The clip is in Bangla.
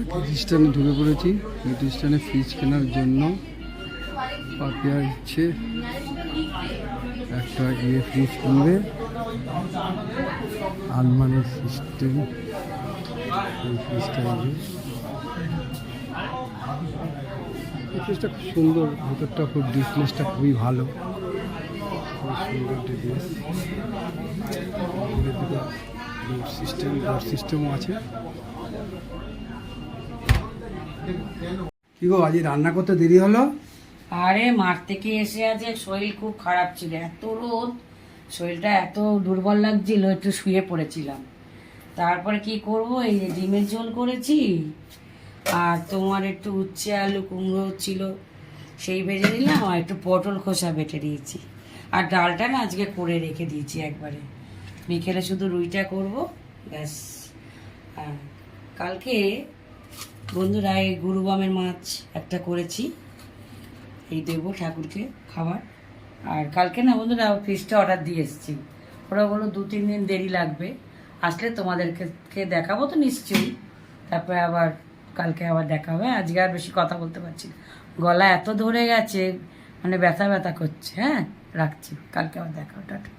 খ্রিস্টানে ঢুকে পড়েছি। খ্রিস্টানে ফ্রিজ কেনার জন্য পাপিয়া ইচ্ছে একটা ফ্রিজ কিনবে। আলমারি সিস্টেম এই ফ্রিজটা এই ফ্রিজটা খুব সুন্দর, ভেতরটা খুব ডিসপ্লেসটা খুবই ভালো, খুব সুন্দর ডিসপ্লেস। ডোর সিস্টেমও আছে। কি গো, আজ রান্না করতে দেরি হলো? আরে মাঠ থেকে এসে আজ শরীর খুব খারাপ ছিল, এত রোদ, শরীরটা এত দুর্বল লাগছিল, একটু শুয়ে পড়েছিলাম। তারপরে কি করব, এই যে ডিমের ঝোল করেছি, আর তোমার একটু উচ্ছে আলু কুমড়ো ছিল সেই ভেজে নিলাম, আর একটু পটল খোসা বেটে দিয়েছি। আর ডালটা না আজকে করে রেখে দিয়েছি একবারে, বিকেলে শুধু রুইটা করব, ব্যাস। আর কালকে বন্ধুরা এই গুরুবামের মাছ একটা করেছি, এই দেবো ঠাকুরকে খাবার। আর কালকে না বন্ধুরা ফিশটা অর্ডার দিয়ে এসেছি, ওরা বললো 2-3 দিন দেরি লাগবে, আসলে তোমাদেরকে দেখাবো তো নিশ্চয়ই। তারপরে আবার কালকে আবার দেখা হবে। আজকে আর বেশি কথা বলতে পারছি না, গলা এত ধরে গেছে, মানে ব্যথা ব্যথা করছে। হ্যাঁ, রাখছি, কালকে আবার দেখা হবে, টাটা।